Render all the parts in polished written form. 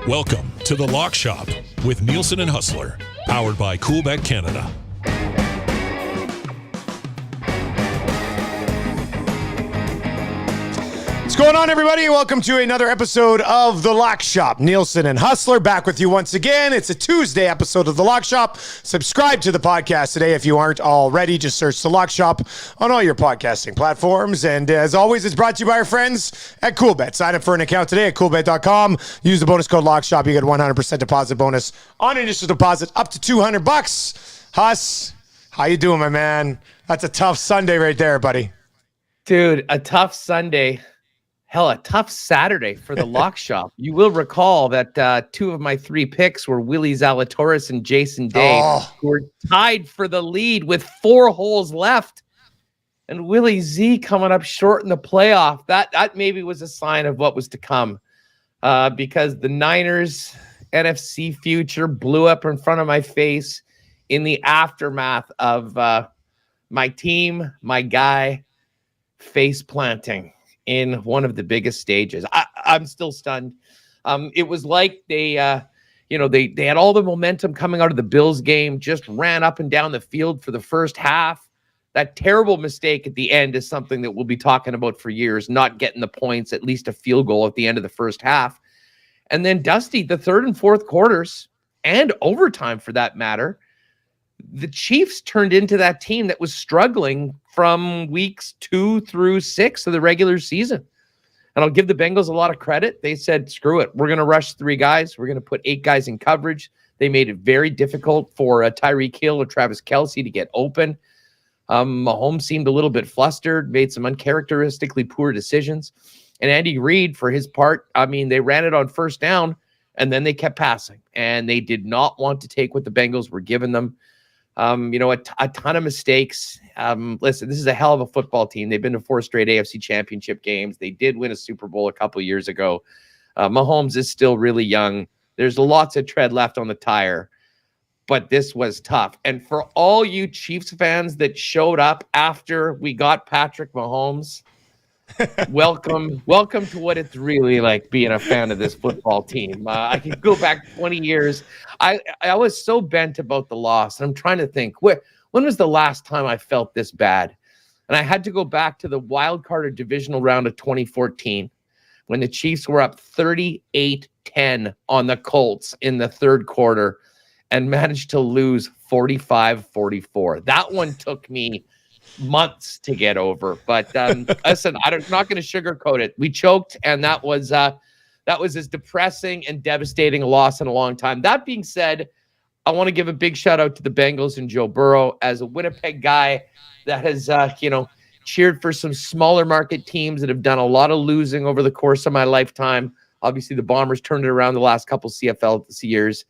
Welcome to The Lock Shop with Nielson and Hustler, powered by Coolbet Canada. What's going on, everybody? Welcome to another episode of The Lock Shop. Nielson and Hustler back with you once again. It's a Tuesday episode of The Lock Shop. Subscribe to the podcast today if you aren't already. Just search The Lock Shop on all your podcasting platforms. And as always, it's brought to you by our friends at Coolbet. Sign up for an account today at coolbet.com. Use the bonus code LOCKSHOP. You get a 100% deposit bonus on initial deposit up to $200. Huss, how you doing, my man? That's a tough Sunday right there, buddy. Dude, a tough Sunday. Hell, a tough Saturday for the Lock Shop. You will recall that two of my three picks were Willie Xalatoris and Jason Day, who were tied for the lead with 4 holes left. And Willie Z coming up short in the playoff. That maybe was a sign of what was to come, because the Niners NFC future blew up in front of my face in the aftermath of my team, my guy, face planting in one of the biggest stages. I'm still stunned. It was like they had all the momentum coming out of the Bills game, just ran up and down the field for the first half. That terrible mistake at the end is something that we'll be talking about for years, not getting the points, at least a field goal at the end of the first half. And then Dusty, the third and fourth quarters, and overtime for that matter, the Chiefs turned into that team that was struggling from weeks 2 through 6 of the regular season. And I'll give the Bengals a lot of credit. They said, screw it. We're going to rush 3 guys. We're going to put 8 guys in coverage. They made it very difficult for Tyreek Hill or Travis Kelce to get open. Mahomes seemed a little bit flustered, made some uncharacteristically poor decisions. And Andy Reid, for his part, they ran it on first down, and then they kept passing. And they did not want to take what the Bengals were giving them. A ton of mistakes. Listen, this is a hell of a football team. They've been to 4 straight AFC championship games. They did win a Super Bowl a couple years ago. Mahomes is still really young. There's lots of tread left on the tire, but this was tough. And for all you Chiefs fans that showed up after we got Patrick Mahomes, welcome to what it's really like being a fan of this football team. I can go back 20 years. I was so bent about the loss. And I'm trying to think, when was the last time I felt this bad? And I had to go back to the wild card or divisional round of 2014 when the Chiefs were up 38-10 on the Colts in the third quarter and managed to lose 45-44. That one took me months to get over, but listen, I'm not going to sugarcoat it. We choked, and that was as depressing and devastating a loss in a long time. That being said, I want to give a big shout out to the Bengals and Joe Burrow. As a Winnipeg guy that has cheered for some smaller market teams that have done a lot of losing over the course of my lifetime. Obviously, the Bombers turned it around the last couple CFL years.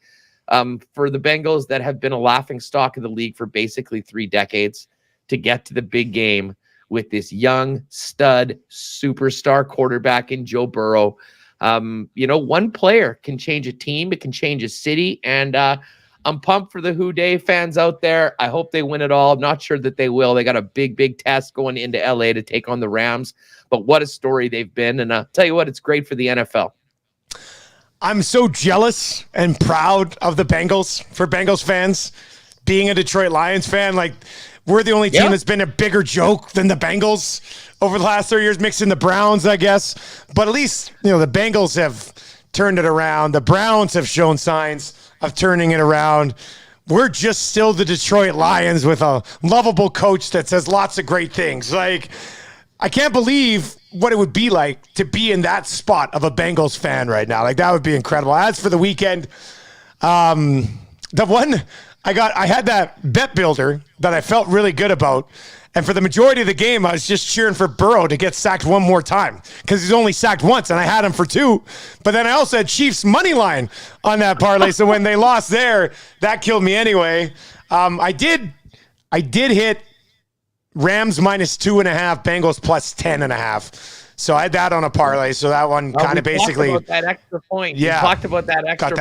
For the Bengals that have been a laughing stock of the league for basically 3 decades, to get to the big game with this young stud superstar quarterback in Joe Burrow. One player can change a team. It can change a city. And I'm pumped for the Who Dey fans out there. I hope they win it all. I'm not sure that they will. They got a big test going into LA to take on the Rams. But what a story they've been. And I'll tell you what, it's great for the NFL. I'm so jealous and proud of the Bengals, for Bengals fans. Being a Detroit Lions fan, we're the only team that's been a bigger joke than the Bengals over the last 3 years, mixing the Browns, I guess. But at least, the Bengals have turned it around. The Browns have shown signs of turning it around. We're just still the Detroit Lions with a lovable coach that says lots of great things. I can't believe what it would be like to be in that spot of a Bengals fan right now. That would be incredible. As for the weekend, I had that bet builder that I felt really good about. And for the majority of the game, I was just cheering for Burrow to get sacked one more time because he's only sacked once, and I had him for 2. But then I also had Chiefs money line on that parlay. So when they lost there, that killed me anyway. I did hit Rams -2.5, Bengals +10.5. So I had that on a parlay. So that one kind of basically talked about that extra point. Yeah, we talked about that extra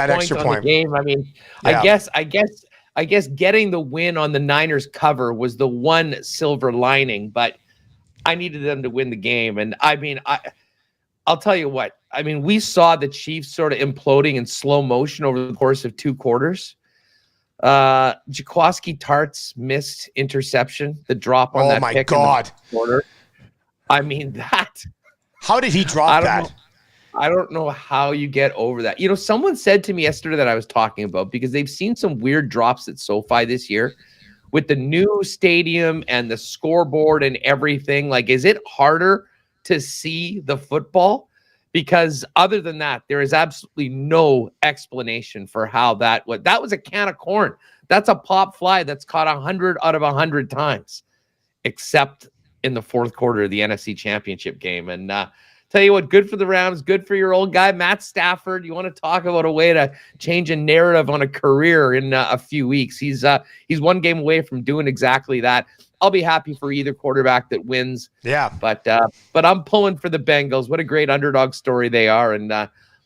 point on the game. Yeah. I guess getting the win on the Niners cover was the one silver lining, but I needed them to win the game. And I'll tell you what. I mean, we saw the Chiefs sort of imploding in slow motion over the course of 2 quarters. Jaquaski Tartt's missed interception, the drop on that pick in the quarter. I mean, that. How did he drop that? I don't know how you get over that. You know, someone said to me yesterday that I was talking about, because they've seen some weird drops at SoFi this year with the new stadium and the scoreboard and everything. Like, is it harder to see the football? Because other than that, there is absolutely no explanation for how that was a can of corn. That's a pop fly that's caught 100 out of 100 times, except in the fourth quarter of the NFC Championship game. And tell you what, good for the Rams, good for your old guy, Matt Stafford. You want to talk about a way to change a narrative on a career in a few weeks. He's one game away from doing exactly that. I'll be happy for either quarterback that wins. Yeah. But I'm pulling for the Bengals. What a great underdog story they are. And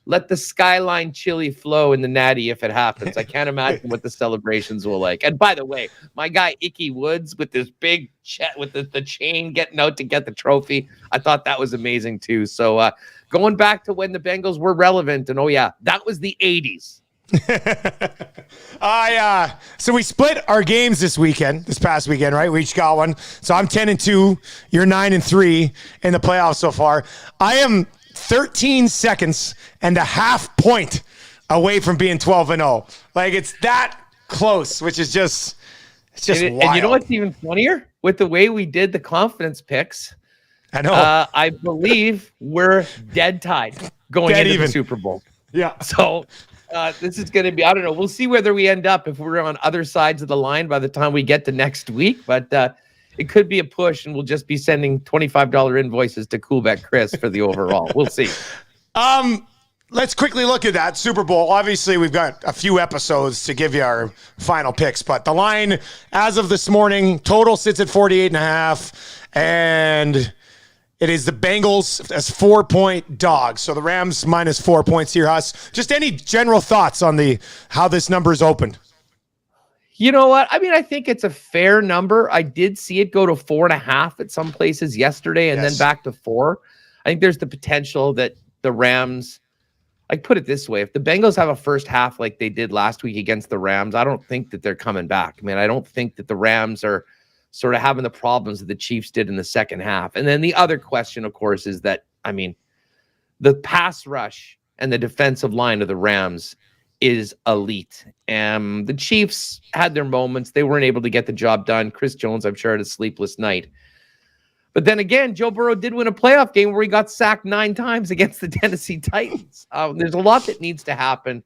let the Skyline chili flow in the Natty if it happens. I can't imagine what the celebrations will like. And by the way, my guy Icky Woods with this big with the chain getting out to get the trophy, I thought that was amazing too. So going back to when the Bengals were relevant, and oh yeah, that was the 80s. So we split our games this past weekend, right? We each got one. So I'm 10-2. You're 9-3 in the playoffs so far. I am 13 seconds and a half point away from being 12-0. Like, it's that close, which is just wild. And you know what's even funnier? With the way we did the confidence picks, I know. I believe we're dead tied going into the Super Bowl. Yeah. So this is going to be, I don't know. We'll see whether we end up if we're on other sides of the line by the time we get to next week. But it could be a push, and we'll just be sending $25 invoices to Coolbet Chris for the overall. We'll see. Let's quickly look at that Super Bowl. Obviously, we've got a few episodes to give you our final picks, but the line as of this morning, total sits at 48.5, and it is the Bengals as 4-point dogs. So the Rams minus 4 points here, Huss. Just any general thoughts on how this number is opened? You know what? I mean, I think it's a fair number. I did see it go to 4.5 at some places yesterday and then back to 4. I think there's the potential that the Rams, like, put it this way, if the Bengals have a first half like they did last week against the Rams, I don't think that they're coming back. I mean, I don't think that the Rams are sort of having the problems that the Chiefs did in the second half. And then the other question, of course, is that, I mean, the pass rush and the defensive line of the Rams is elite. And the Chiefs had their moments. They weren't able to get the job done. Chris Jones, I'm sure, had a sleepless night. But then again, Joe Burrow did win a playoff game where he got sacked 9 times against the Tennessee Titans. There's a lot that needs to happen.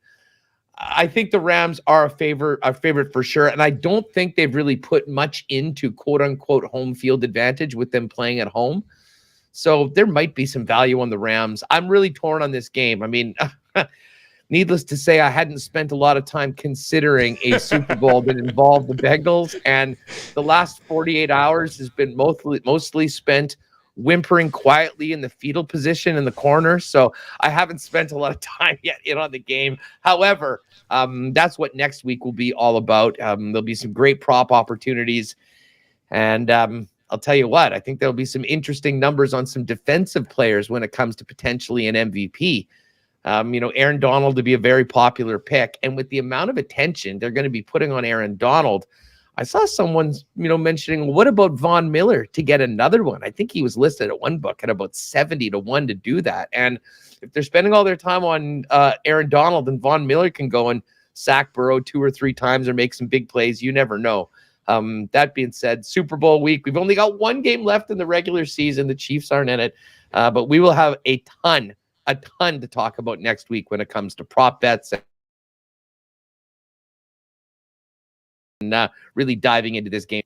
I think the Rams are a favorite for sure. And I don't think they've really put much into quote unquote home field advantage with them playing at home. So there might be some value on the Rams. I'm really torn on this game. I mean, needless to say, I hadn't spent a lot of time considering a Super Bowl that involved the Bengals. And the last 48 hours has been mostly spent whimpering quietly in the fetal position in the corner. So I haven't spent a lot of time yet on the game. However, that's what next week will be all about. There'll be some great prop opportunities. And I'll tell you what, I think there'll be some interesting numbers on some defensive players when it comes to potentially an MVP. Aaron Donald to be a very popular pick. And with the amount of attention they're going to be putting on Aaron Donald, I saw someone, mentioning, what about Von Miller to get another one? I think he was listed at one book at about 70-1 to do that. And if they're spending all their time on Aaron Donald, and Von Miller can go and sack Burrow 2 or 3 times or make some big plays, you never know. That being said, Super Bowl week, we've only got 1 game left in the regular season. The Chiefs aren't in it, but we will have a ton to talk about next week when it comes to prop bets and really diving into this game.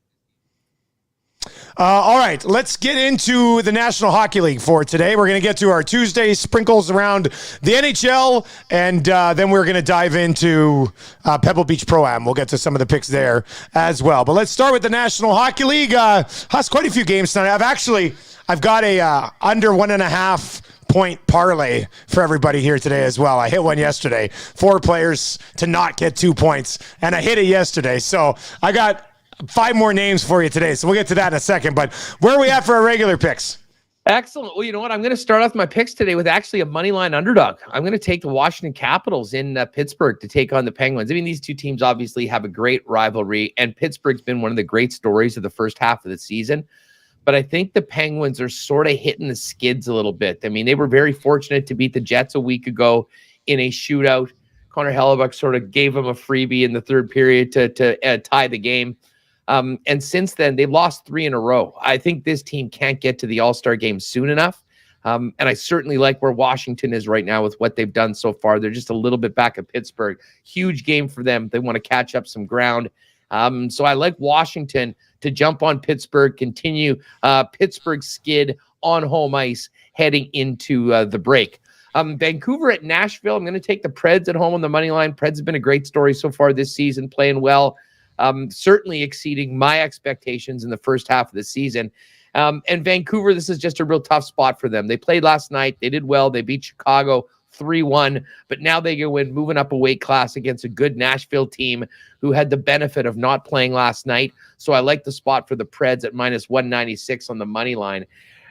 All right, let's get into the National Hockey League for today. We're going to get to our Tuesday sprinkles around the NHL, and then we're going to dive into Pebble Beach Pro-Am. We'll get to some of the picks there as well. But let's start with the National Hockey League. Huss, quite a few games tonight. I've got a under 1.5 point parlay for everybody here today as well. I hit one yesterday. 4 players to not get 2 points, and I hit it yesterday. So I got 5 more names for you today. So we'll get to that in a second. But where are we at for our regular picks? Excellent. Well, you know what? I'm going to start off my picks today with actually a money line underdog. I'm going to take the Washington Capitals in Pittsburgh to take on the Penguins. I mean, these two teams obviously have a great rivalry, and Pittsburgh's been one of the great stories of the first half of the season. But I think the Penguins are sort of hitting the skids a little bit. I mean, they were very fortunate to beat the Jets a week ago in a shootout. Connor Hellebuck sort of gave them a freebie in the third period to tie the game. And since then, they've lost 3 in a row. I think this team can't get to the All-Star game soon enough. And I certainly like where Washington is right now with what they've done so far. They're just a little bit back at Pittsburgh. Huge game for them. They want to catch up some ground. So I like Washington to jump on Pittsburgh, continue Pittsburgh skid on home ice heading into the break. Vancouver at Nashville. I'm going to take the Preds at home on the money line. Preds have been a great story so far this season, playing well. Certainly exceeding my expectations in the first half of the season. And Vancouver, this is just a real tough spot for them. They played last night. They did well. They beat Chicago 3-1, but now they go in moving up a weight class against a good Nashville team who had the benefit of not playing last night. So I like the spot for the Preds at minus 196 on the money line.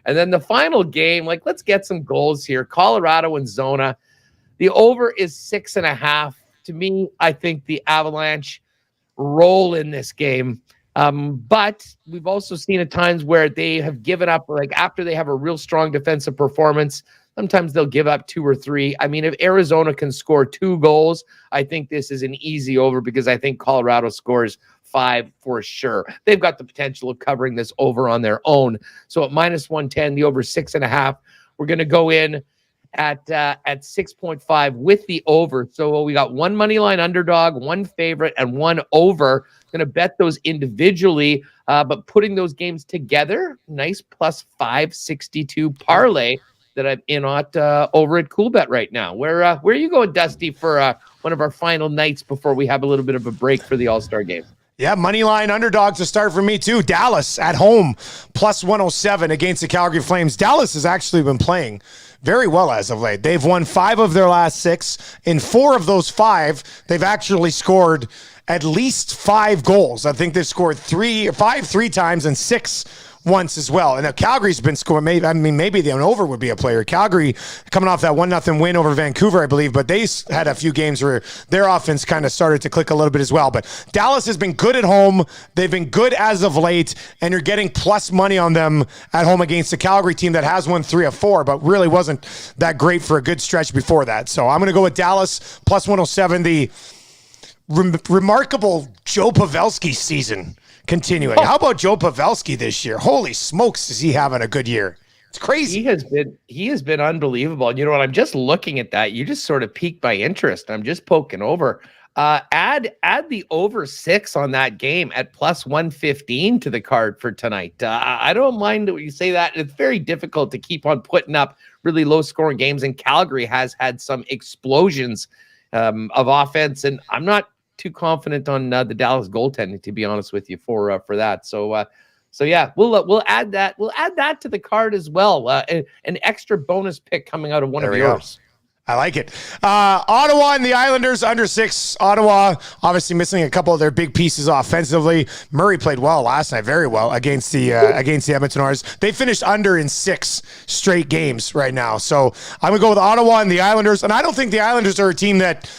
And then the final game, let's get some goals here. Colorado and Zona. The over is 6.5. To me, I think the Avalanche roll in this game. But we've also seen at times where they have given up, after they have a real strong defensive performance, sometimes they'll give up 2 or 3. I mean, if Arizona can score 2 goals, I think this is an easy over because I think Colorado scores 5 for sure. They've got the potential of covering this over on their own. So at minus 110, the over 6.5, we're going to go in at 6.5 with the over. So we got 1 money line underdog, 1 favorite, and 1 over. Going to bet those individually, but putting those games together, nice plus 562 parlay that I'm in at over at CoolBet right now. Where are you going, Dusty, for one of our final nights before we have a little bit of a break for the All-Star game? Yeah, money line underdog to start for me too. Dallas at home, plus 107 against the Calgary Flames. Dallas has actually been playing very well as of late. They've won 5 of their last 6. In 4 of those 5, they've actually scored at least 5 goals. I think they've scored 5 3 times and 6 once as well. And now Calgary's been scoring. Maybe the over would be a player. Calgary coming off that 1-0 win over Vancouver, I believe, but they had a few games where their offense kind of started to click a little bit as well. But Dallas has been good at home. They've been good as of late, and you're getting plus money on them at home against the Calgary team that has won 3 of 4, but really wasn't that great for a good stretch before that. So I'm going to go with Dallas plus 107. The remarkable Joe Pavelski season continuing. How about Joe Pavelski this year? Holy smokes, is he having a good year? It's crazy. He has been unbelievable. And you know what? I'm just looking at that. You just sort of piqued my interest. I'm just poking over. Add the over 6 on that game at plus 115 to the card for tonight. I don't mind that you say that. It's very difficult to keep on putting up really low scoring games. And Calgary has had some explosions of offense. And I'm not too confident on the Dallas goaltending, to be honest with you, for that. So yeah, we'll add that. We'll add that to the card as well. An extra bonus pick coming out of one of yours. I like it. Ottawa and the Islanders under 6. Ottawa obviously missing a couple of their big pieces offensively. Murray played well last night, very well against the Edmonton Oilers. They finished under in 6 straight games right now. So I'm gonna go with Ottawa and the Islanders. And I don't think the Islanders are a team that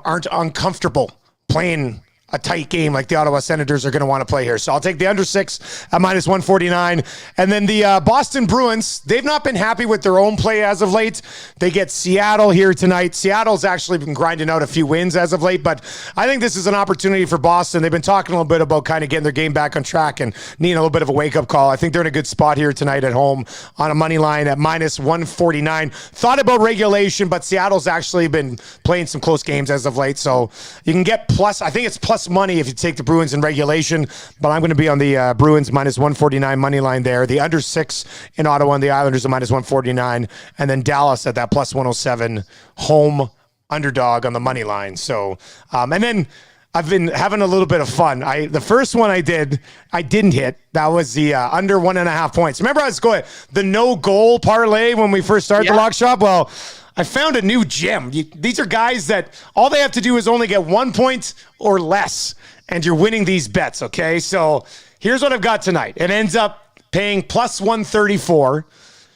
aren't uncomfortable playing a tight game like the Ottawa Senators are going to want to play here. So I'll take the under 6 at minus 149. And then the Boston Bruins, they've not been happy with their own play as of late. They get Seattle here tonight. Seattle's actually been grinding out a few wins as of late, but I think this is an opportunity for Boston. They've been talking a little bit about kind of getting their game back on track and needing a little bit of a wake-up call. I think they're in a good spot here tonight at home on a money line at minus 149. Thought about regulation, but Seattle's actually been playing some close games as of late, so you can get plus, I think it's plus money if you take the Bruins in regulation, but I'm going to be on the Bruins minus 149 money line there. The under 6 in Ottawa and the Islanders are minus 149, and then Dallas at that plus 107 home underdog on the money line. So, and then I've been having a little bit of fun. The first one I didn't hit. That was the under 1.5 points. Remember I was going the no goal parlay when we first started the Lock Shop? Well, I found a new gem. These are guys that all they have to do is only get 1 point or less, and you're winning these bets, okay? So here's what I've got tonight. It ends up paying plus 134.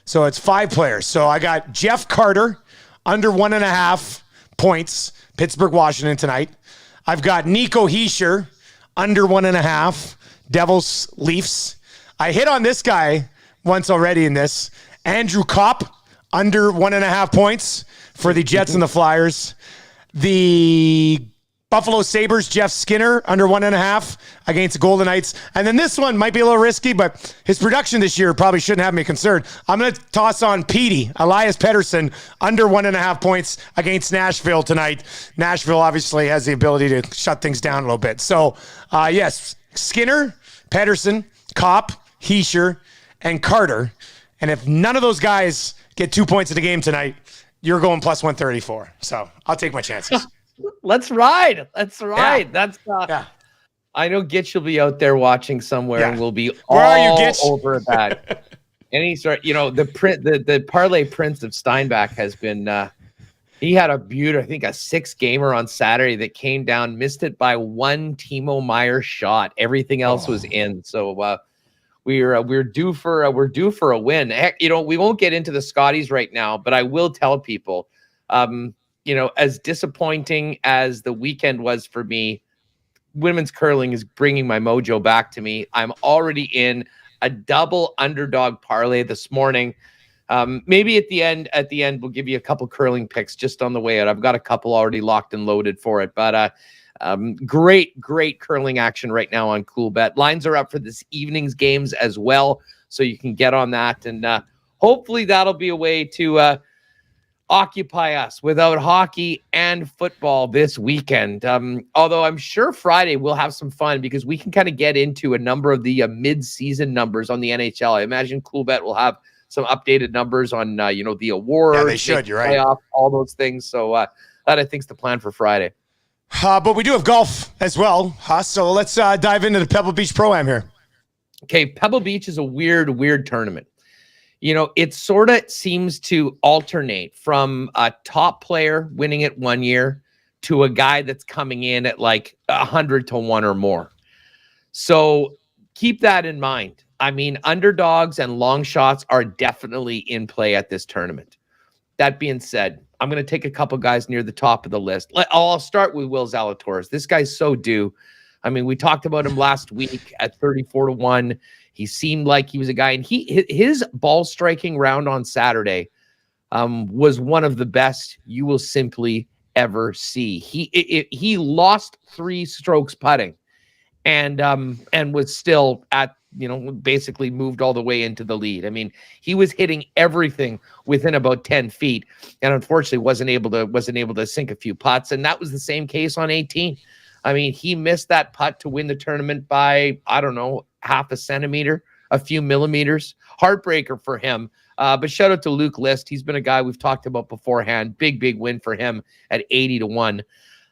So it's 5 players. So I got Jeff Carter under 1.5 points, Pittsburgh, Washington tonight. I've got Nico Hischier under 1.5, Devils, Leafs. I hit on this guy once already in this. Andrew Kopp under 1.5 points for the Jets and the Flyers. The Buffalo Sabres, Jeff Skinner, under 1.5 against the Golden Knights. And then this one might be a little risky, but his production this year probably shouldn't have me concerned. I'm going to toss on Petey, Elias Pettersson, under 1.5 points against Nashville tonight. Nashville obviously has the ability to shut things down a little bit. So, yes, Skinner, Pettersson, Kopp, Hischier, and Carter. And if none of those guys get 2 points in the game tonight, you're going plus 134. So I'll take my chances. Let's ride. Yeah. That's I know Gitch will be out there watching somewhere and we'll be Where all are you, Gitch? over that. Any sort, the parlay prince of Steinbach has been he had I think a 6-gamer on Saturday that came down, missed it by 1 Timo Meier shot. Everything else was in. So we're due for a win. Heck, we won't get into the Scotties right now, but I will tell people as disappointing as the weekend was for me, women's curling is bringing my mojo back to me. I'm already in a double underdog parlay this morning. Maybe at the end, we'll give you a couple curling picks just on the way out. I've got a couple already locked and loaded for it, but great curling action right now on CoolBet. Lines are up for this evening's games as well, so you can get on that, and hopefully that'll be a way to occupy us without hockey and football this weekend. Although I'm sure Friday we'll have some fun because we can kind of get into a number of the mid-season numbers on the NHL. I imagine CoolBet will have some updated numbers on the awards. Yeah, they should. You're right. Playoff, all those things. So that I think is the plan for Friday. But we do have golf as well. So let's dive into the Pebble Beach Pro-Am here. Okay, Pebble Beach is a weird tournament. It sort of seems to alternate from a top player winning it one year to a guy that's coming in at like 100 to 1 or more. So keep that in mind. I mean, underdogs and long shots are definitely in play at this tournament. That being said, I'm going to take a couple guys near the top of the list. I'll start with Will Zalatoris. This guy's so due. I mean, we talked about him last week at 34 to 1. He seemed like he was a guy, and his ball striking round on Saturday was one of the best you will simply ever see. He lost 3 strokes putting, and was still at basically moved all the way into the lead. I mean, he was hitting everything within about 10 feet, and unfortunately wasn't able to sink a few putts. And that was the same case on 18. I mean, he missed that putt to win the tournament by, I don't know, half a centimeter, a few millimeters. Heartbreaker for him. But shout out to Luke List. He's been a guy we've talked about beforehand. Big win for him at 80 to 1.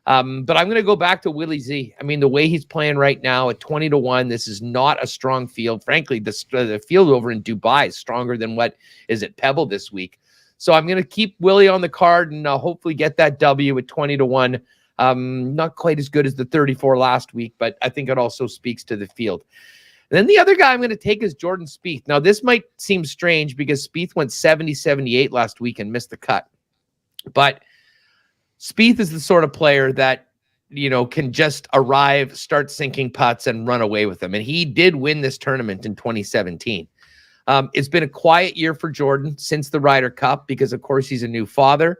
But I'm going to go back to Willie Z. I mean, the way he's playing right now at 20 to 1, this is not a strong field. Frankly, the field over in Dubai is stronger than what is at Pebble this week. So I'm going to keep Willie on the card and hopefully get that W at 20 to 1. Not quite as good as the 34 last week, but I think it also speaks to the field. And then the other guy I'm going to take is Jordan Spieth. Now, this might seem strange because Spieth went 70-78 last week and missed the cut. But Spieth is the sort of player that, can just arrive, start sinking putts, and run away with them. And he did win this tournament in 2017. It's been a quiet year for Jordan since the Ryder Cup because, of course, he's a new father.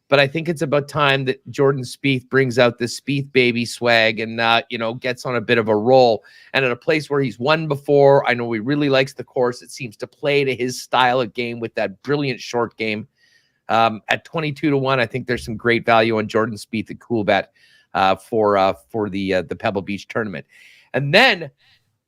But I think it's about time that Jordan Spieth brings out this Spieth baby swag and, gets on a bit of a roll. And at a place where he's won before, I know he really likes the course. It seems to play to his style of game with that brilliant short game. At 22 to 1, I think there's some great value on Jordan Spieth at CoolBet for the Pebble Beach tournament. And then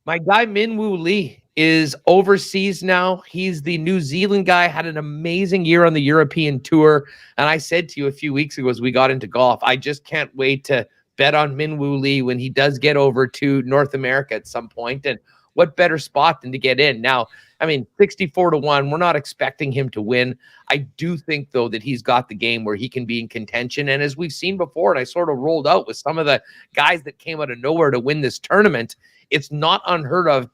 my guy Min Woo Lee is overseas now. He's the New Zealand guy, had an amazing year on the European tour. And I said to you a few weeks ago as we got into golf, I just can't wait to bet on Min Woo Lee when he does get over to North America at some point. And what better spot than to get in? Now, I mean, 64 to 1, we're not expecting him to win. I do think, though, that he's got the game where he can be in contention. And as we've seen before, and I sort of rolled out with some of the guys that came out of nowhere to win this tournament, it's not unheard of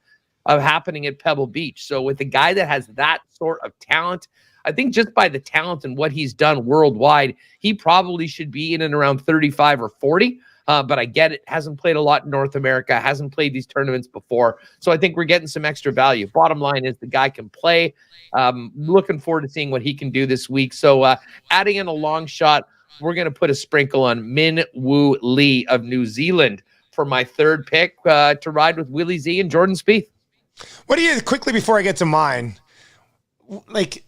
of happening at Pebble Beach. So with a guy that has that sort of talent, I think just by the talent and what he's done worldwide, he probably should be in and around 35 or 40. But I get it. Hasn't played a lot in North America, hasn't played these tournaments before. So I think we're getting some extra value. Bottom line is the guy can play. Looking forward to seeing what he can do this week. So adding in a long shot, we're going to put a sprinkle on Min Woo Lee of New Zealand for my third pick to ride with Willie Z and Jordan Spieth. What do you, quickly before I get to mine, like,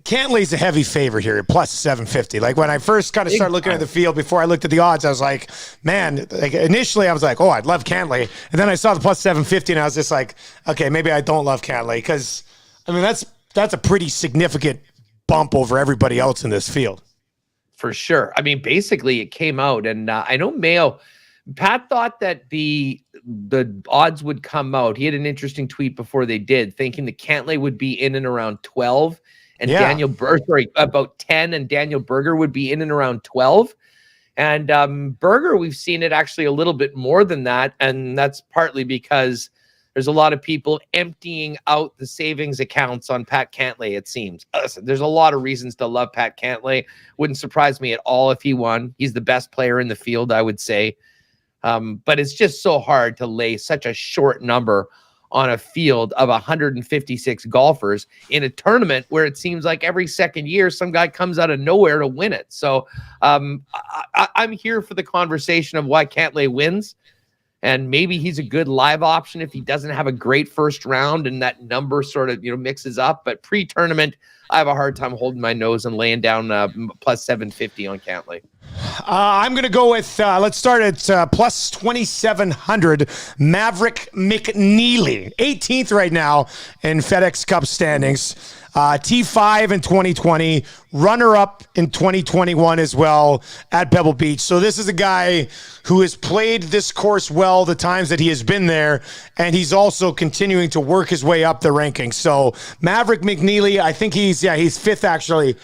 Cantlay's a heavy favorite here, plus 750. Like when I first kind of started looking at the field before I looked at the odds, I was like, man, like initially I was like, oh, I'd love Cantlay. And then I saw the plus 750 and I was just like, okay, maybe I don't love Cantlay because, I mean, that's a pretty significant bump over everybody else in this field. For sure. I mean, basically it came out and I know Mayo, Pat thought that the odds would come out. He had an interesting tweet before they did, thinking that Cantlay would be in and around 12. And Daniel Berger, about 10, and Daniel Berger would be in and around 12. And Berger, we've seen it actually a little bit more than that. And that's partly because there's a lot of people emptying out the savings accounts on Pat Cantlay, it seems. Listen, there's a lot of reasons to love Pat Cantlay. Wouldn't surprise me at all if he won. He's the best player in the field, I would say. But it's just so hard to lay such a short number on a field of 156 golfers in a tournament where it seems like every second year some guy comes out of nowhere to win it. So I'm here for the conversation of why Cantlay wins. And maybe he's a good live option if he doesn't have a great first round and that number sort of, mixes up. But pre-tournament, I have a hard time holding my nose and laying down plus 750 on Cantlay. I'm going to go with, let's start at plus 2,700, Maverick Mcneely, 18th right now in FedEx Cup standings. T5 in 2020, runner-up in 2021 as well at Pebble Beach. So this is a guy who has played this course well the times that he has been there, and he's also continuing to work his way up the rankings. So Maverick Mcneely, I think he's fifth actually,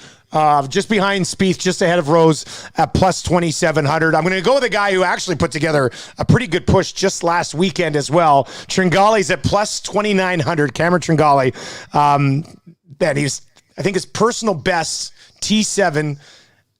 just behind Spieth, just ahead of Rose at plus 2,700. I'm going to go with a guy who actually put together a pretty good push just last weekend as well. Tringali's at plus 2,900, Cameron Tringali. That he's, I think, his personal best T7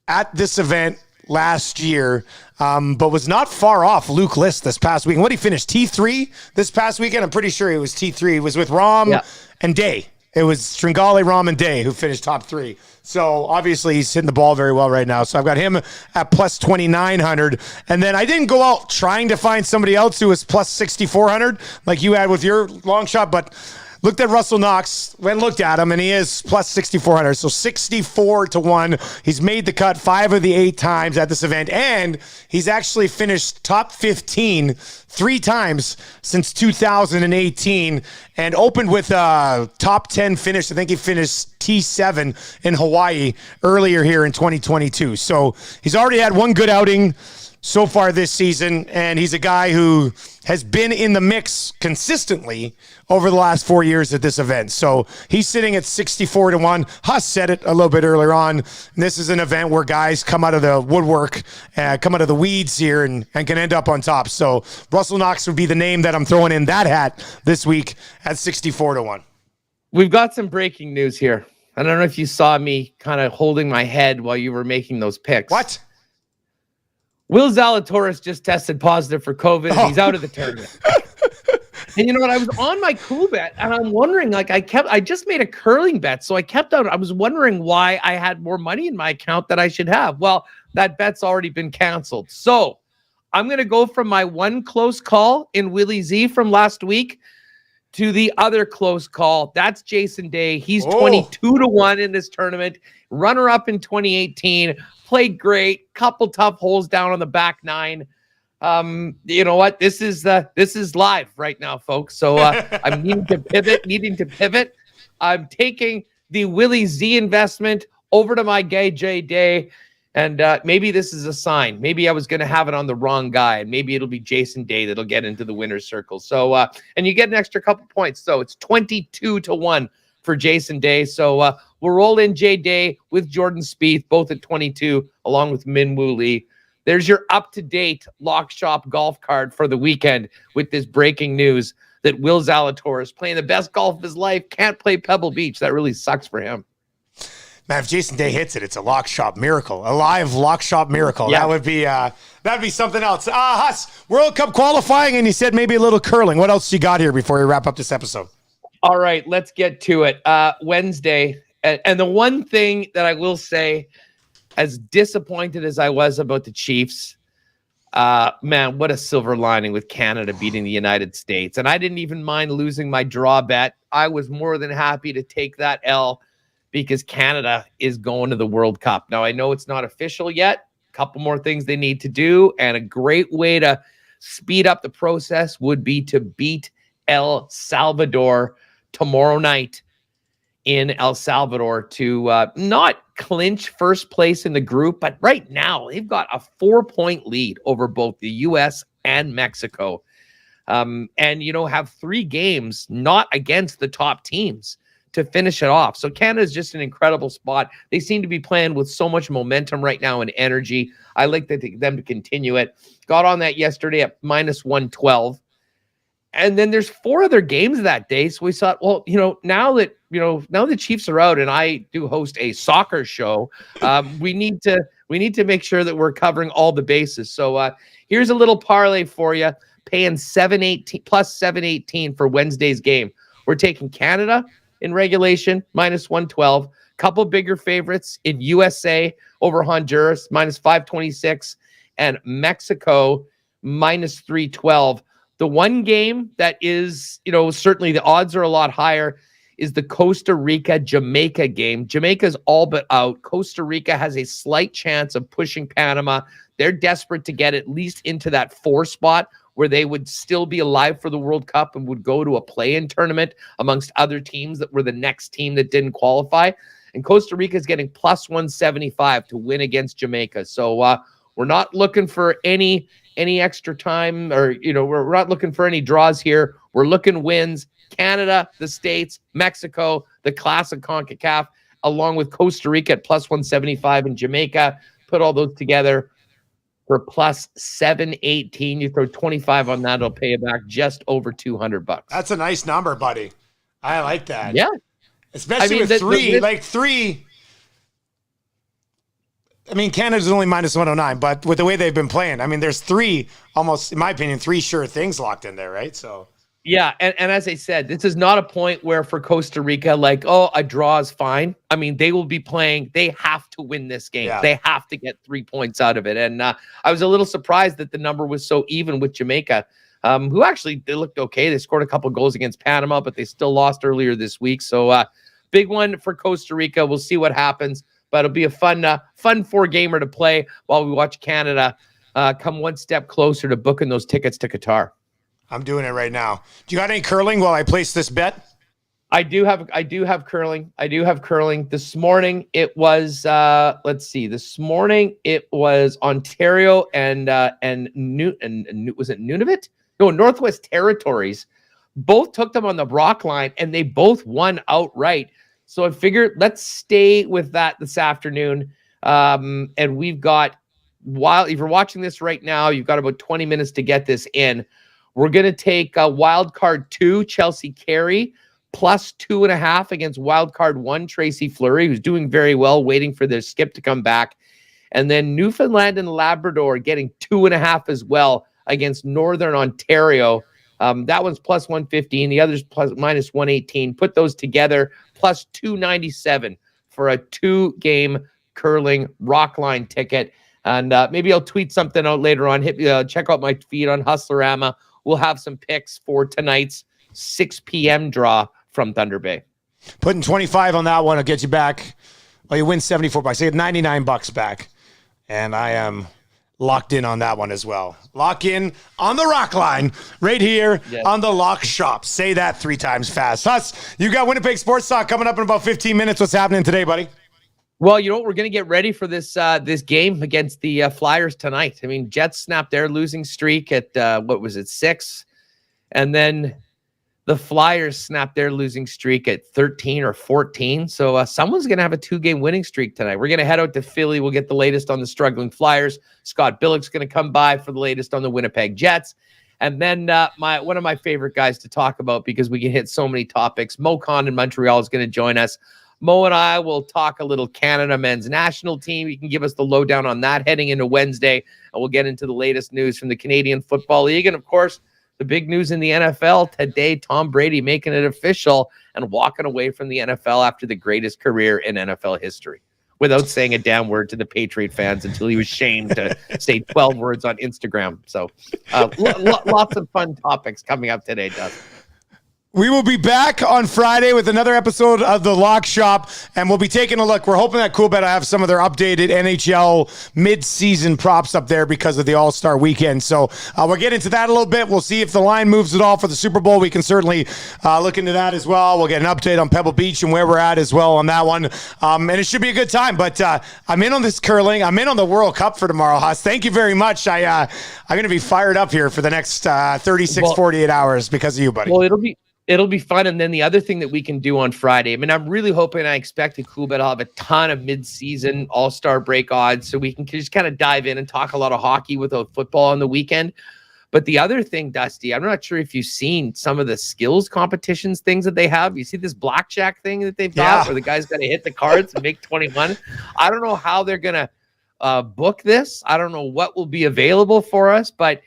at this event last year, but was not far off Luke List this past weekend. What did he finish? T3 this past weekend? I'm pretty sure he was T3. He was with Rahm and Day. It was Tringali, Rahm, and Day who finished top three. So obviously he's hitting the ball very well right now. So I've got him at plus 2,900. And then I didn't go out trying to find somebody else who was plus 6,400 like you had with your long shot, but looked at Russell Knox, went and looked at him, and he is plus 6,400. So 64 to 1. He's made the cut 5 of the 8 times at this event, and he's actually finished top 15 3 times since 2018 and opened with a top 10 finish. I think he finished T7 in Hawaii earlier here in 2022. So he's already had one good outing so far this season, and he's a guy who has been in the mix consistently over the last 4 years at this event. So he's sitting at 64 to 1. Huss said it a little bit earlier on. This is an event where guys come out of the woodwork, come out of the weeds here and can end up on top. So Russell Knox would be the name that I'm throwing in that hat this week at 64 to 1. We've got some breaking news here. I don't know if you saw me kind of holding my head while you were making those picks. What? Will Xalatoris just tested positive for COVID and he's out of the tournament. And you know what? I was on my cool bet and I'm wondering, like, I just made a curling bet. So I kept out. I was wondering why I had more money in my account that I should have. Well, that bet's already been canceled. So I'm going to go from my one close call in Willie Z from last week to the other close call. That's Jason Day. He's 22 to 1 in this tournament. Runner up in 2018. Played great. Couple tough holes down on the back 9. You know what? This is live right now, folks. So I'm needing to pivot. I'm taking the Willie Z investment over to my guy Jay Day. And maybe this is a sign. Maybe I was going to have it on the wrong guy. And maybe it'll be Jason Day that'll get into the winner's circle. So, and you get an extra couple points. So it's 22 to 1 for Jason Day. So we'll roll in Jay Day with Jordan Spieth, both at 22, along with Min Woo Lee. There's your up-to-date Lock Shop golf card for the weekend with this breaking news that Will Zalatoris, playing the best golf of his life, can't play Pebble Beach. That really sucks for him. Man, if Jason Day hits it, it's a Lock Shop miracle, a live Lock Shop miracle. Yeah. That'd be something else. Huss, World Cup qualifying, and you said maybe a little curling. What else you got here before we wrap up this episode? All right, let's get to it. Wednesday, and the one thing that I will say, as disappointed as I was about the Chiefs, man, what a silver lining with Canada beating the United States. And I didn't even mind losing my draw bet. I was more than happy to take that L because Canada is going to the World Cup. Now, I know it's not official yet. A couple more things they need to do. And a great way to speed up the process would be to beat El Salvador tomorrow night in El Salvador to not clinch first place in the group, but right now they've got a 4-point lead over both the U.S. and Mexico. And, have 3 games not against the top teams to finish it off. So Canada's just an incredible spot. They seem to be playing with so much momentum right now and energy. I like them to continue it. Got on that yesterday at -112. And then there's 4 other games that day. So we thought, well, now that the Chiefs are out and I do host a soccer show, we need to make sure that we're covering all the bases. So here's a little parlay for you, paying plus 718 for Wednesday's game. We're taking Canada in regulation, -112. Couple bigger favorites in USA over Honduras, -526, and Mexico, -312. The one game that is, certainly the odds are a lot higher is the Costa Rica Jamaica game. Jamaica's all but out. Costa Rica has a slight chance of pushing Panama. They're desperate to get at least into that 4 spot where they would still be alive for the World Cup and would go to a play-in tournament amongst other teams that were the next team that didn't qualify. And Costa Rica is getting +175 to win against Jamaica. So we're not looking for any extra time, or we're not looking for any draws here. We're looking wins. Canada, the States, Mexico, the classic CONCACAF, along with Costa Rica at +175 and Jamaica. Put all those together for +718. You throw 25 on that, it'll pay you back just over $200. That's a nice number, buddy. I like that. Yeah, especially with 3. I mean, Canada's only -109, but with the way they've been playing, I mean, there's 3, almost, in my opinion, 3 sure things locked in there, right? So, yeah, and as I said, this is not a point where for Costa Rica, a draw is fine. I mean, they will be playing. They have to win this game. Yeah. They have to get 3 points out of it. And I was a little surprised that the number was so even with Jamaica, who actually, they looked okay. They scored a couple goals against Panama, but they still lost earlier this week. So big one for Costa Rica. We'll see what happens. But it'll be a fun 4-gamer to play while we watch Canada come one step closer to booking those tickets to Qatar. I'm doing it right now. Do you got any curling while I place this bet? I do have curling. This morning it was This morning it was Ontario and was it Nunavut? No, Northwest Territories. Both took them on the Brock line and they both won outright. So I figured let's stay with that this afternoon. And we've got, if you're watching this right now, you've got about 20 minutes to get this in. We're going to take wild card 2, Chelsea Carey, +2.5 against wild card 1, Tracy Fleury, who's doing very well, waiting for their skip to come back. And then Newfoundland and Labrador getting 2.5 as well against Northern Ontario. That one's +115. The other's -118. Put those together, +297 for a 2-game curling rock line ticket. And maybe I'll tweet something out later on. Check out my feed on Hustlerama. We'll have some picks for tonight's 6 p.m. draw from Thunder Bay. Putting 25 on that one will get you back. Well, you win $74. You get $99 back. And I am locked in on that one as well. Lock in on the rock line right here on the Lock Shop. Say that 3 times fast. Huss, you got Winnipeg Sports Talk coming up in about 15 minutes. What's happening today, buddy? Well, you know what? We're going to get ready for this game against the Flyers tonight. I mean, Jets snapped their losing streak at, 6? And then The Flyers snapped their losing streak at 13 or 14. So someone's going to have a 2-game winning streak tonight. We're going to head out to Philly. We'll get the latest on the struggling Flyers. Scott Billick's going to come by for the latest on the Winnipeg Jets. And then one of my favorite guys to talk about, because we can hit so many topics, Mo Khan in Montreal is going to join us. Mo and I will talk a little Canada men's national team. You can give us the lowdown on that heading into Wednesday. And we'll get into the latest news from the Canadian Football League. And, of course, the big news in the NFL today, Tom Brady making it official and walking away from the NFL after the greatest career in NFL history, without saying a damn word to the Patriot fans until he was shamed to say 12 words on Instagram. So lots of fun topics coming up today, Dustin. We will be back on Friday with another episode of The Lock Shop, and we'll be taking a look. We're hoping that CoolBet will have some of their updated NHL mid-season props up there because of the All-Star weekend. So we'll get into that a little bit. We'll see if the line moves at all for the Super Bowl. We can certainly look into that as well. We'll get an update on Pebble Beach and where we're at as well on that one. And it should be a good time. But I'm in on this curling. I'm in on the World Cup for tomorrow, Huss. Thank you very much. I'm going to be fired up here for the next 48 hours because of you, buddy. Well, it'll be fun. And then the other thing that we can do on Friday, I mean, I'm really hoping, I expect that CoolBet will have a ton of mid-season all-star break odds, so we can just kind of dive in and talk a lot of hockey without football on the weekend. But the other thing, Dusty, I'm not sure if you've seen some of the skills competitions things that they have. You see this blackjack thing that they've got where the guy's got to hit the cards and make 21. I don't know how they're going to book this. I don't know what will be available for us, but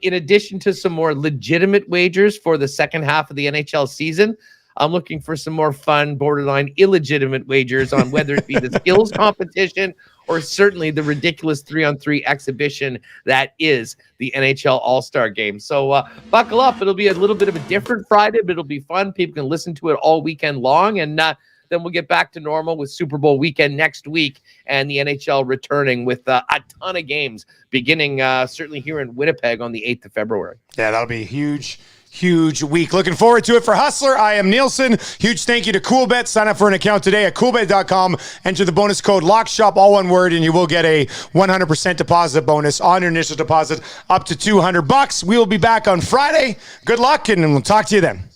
in addition to some more legitimate wagers for the second half of the NHL season, I'm looking for some more fun, borderline illegitimate wagers on whether it be the skills competition or certainly the ridiculous 3-on-3 exhibition that is the NHL All-Star Game. So buckle up. It'll be a little bit of a different Friday, but it'll be fun. People can listen to it all weekend long, and then we'll get back to normal with Super Bowl weekend next week and the NHL returning with a ton of games beginning certainly here in Winnipeg on the 8th of February. Yeah, that'll be a huge week. Looking forward to it. For Hustler, I am Nielsen. Huge thank you to CoolBet. Sign up for an account today at coolbet.com. Enter the bonus code LOCKSHOP, all one word, and you will get a 100% deposit bonus on your initial deposit up to $200. We will be back on Friday. Good luck, and we'll talk to you then.